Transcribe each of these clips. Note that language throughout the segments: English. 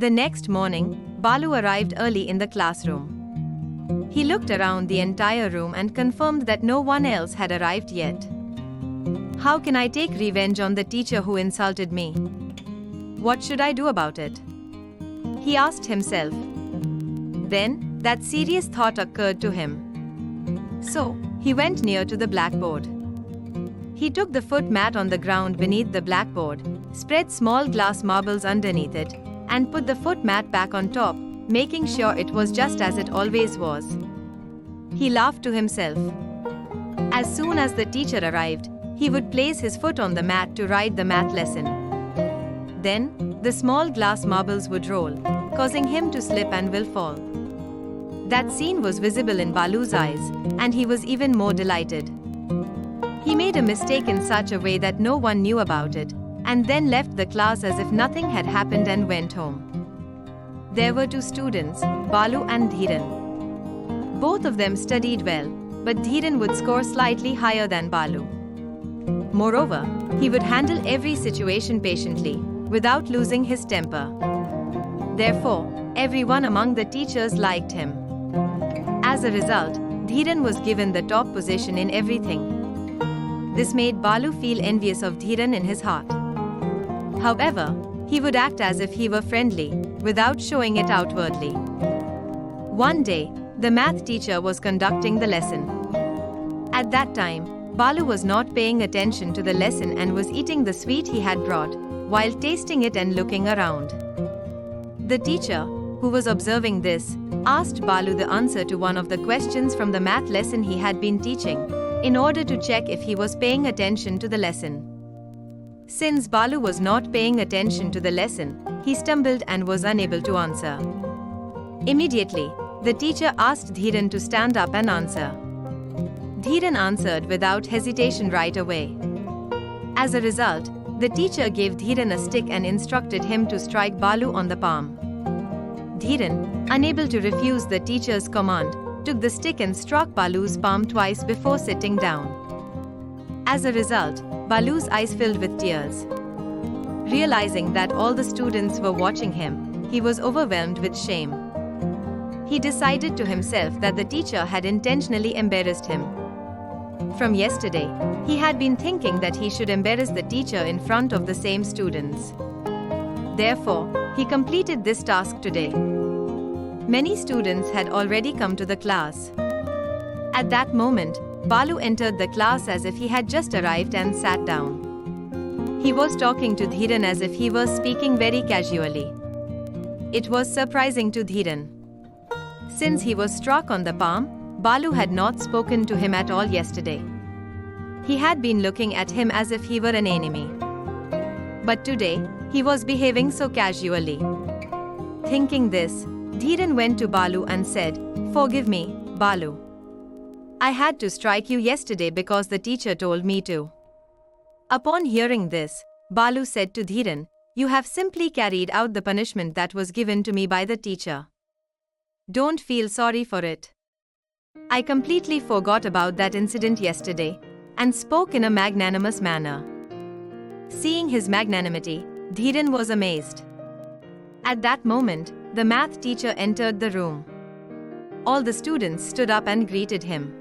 The next morning, Balu arrived early in the classroom. He looked around the entire room and confirmed that no one else had arrived yet. How can I take revenge on the teacher who insulted me? What should I do about it? He asked himself. Then, that serious thought occurred to him. So, he went near to the blackboard. He took the foot mat on the ground beneath the blackboard, spread small glass marbles underneath it, and put the foot mat back on top, making sure it was just as it always was. He laughed to himself. As soon as the teacher arrived, he would place his foot on the mat to write the math lesson. Then, the small glass marbles would roll, causing him to slip and will fall. That scene was visible in Balu's eyes, and he was even more delighted. He made a mistake in such a way that no one knew about it, and then left the class as if nothing had happened and went home. There were two students, Balu and Dhiren. Both of them studied well, but Dhiren would score slightly higher than Balu. Moreover, he would handle every situation patiently, without losing his temper. Therefore, everyone among the teachers liked him. As a result, Dhiren was given the top position in everything. This made Balu feel envious of Dhiren in his heart. However, he would act as if he were friendly, without showing it outwardly. One day, the math teacher was conducting the lesson. At that time, Balu was not paying attention to the lesson and was eating the sweet he had brought, while tasting it and looking around. The teacher, who was observing this, asked Balu the answer to one of the questions from the math lesson he had been teaching, in order to check if he was paying attention to the lesson. Since Balu was not paying attention to the lesson, he stumbled and was unable to answer. Immediately, the teacher asked Dhiren to stand up and answer. Dhiren answered without hesitation right away. As a result, the teacher gave Dhiren a stick and instructed him to strike Balu on the palm. Dhiren, unable to refuse the teacher's command, took the stick and struck Balu's palm twice before sitting down. As a result, Balu's eyes filled with tears. Realizing that all the students were watching him, he was overwhelmed with shame. He decided to himself that the teacher had intentionally embarrassed him. From yesterday, he had been thinking that he should embarrass the teacher in front of the same students. Therefore, he completed this task today. Many students had already come to the class. At that moment, Balu entered the class as if he had just arrived and sat down. He was talking to Dhiren as if he was speaking very casually. It was surprising to Dhiren. Since he was struck on the palm, Balu had not spoken to him at all yesterday. He had been looking at him as if he were an enemy. But today, he was behaving so casually. Thinking this, Dhiren went to Balu and said, "Forgive me, Balu. I had to strike you yesterday because the teacher told me to." Upon hearing this, Balu said to Dhiren, "You have simply carried out the punishment that was given to me by the teacher. Don't feel sorry for it. I completely forgot about that incident yesterday and spoke in a magnanimous manner." Seeing his magnanimity, Dhiren was amazed. At that moment, the math teacher entered the room. All the students stood up and greeted him.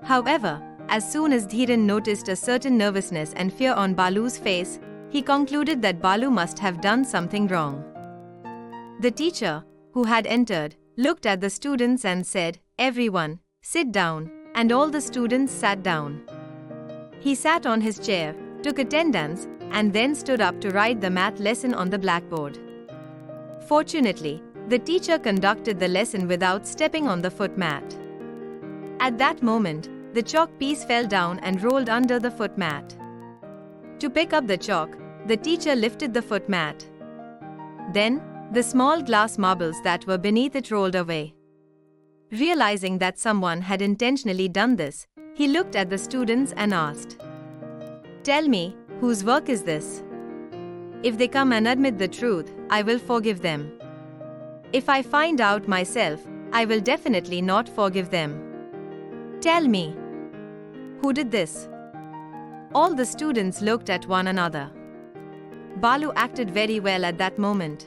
However, as soon as Dhiren noticed a certain nervousness and fear on Balu's face, he concluded that Balu must have done something wrong. The teacher, who had entered, looked at the students and said, "Everyone, sit down," and all the students sat down. He sat on his chair, took attendance, and then stood up to write the math lesson on the blackboard. Fortunately, the teacher conducted the lesson without stepping on the foot mat. At that moment, the chalk piece fell down and rolled under the foot mat. To pick up the chalk, the teacher lifted the foot mat. Then, the small glass marbles that were beneath it rolled away. Realizing that someone had intentionally done this, he looked at the students and asked, "Tell me, whose work is this? If they come and admit the truth, I will forgive them. If I find out myself, I will definitely not forgive them. Tell me, who did this?" All the students looked at one another. Balu acted very well at that moment.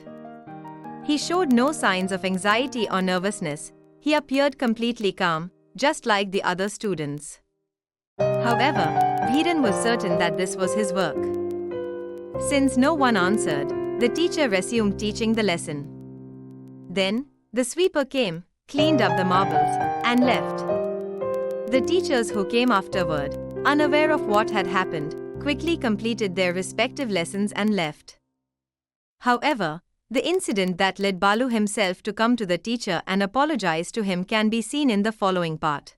He showed no signs of anxiety or nervousness. He appeared completely calm, just like the other students. However, Viren was certain that this was his work. Since no one answered, the teacher resumed teaching the lesson. Then, the sweeper came, cleaned up the marbles, and left. The teachers who came afterward, unaware of what had happened, quickly completed their respective lessons and left. However, the incident that led Balu himself to come to the teacher and apologize to him can be seen in the following part.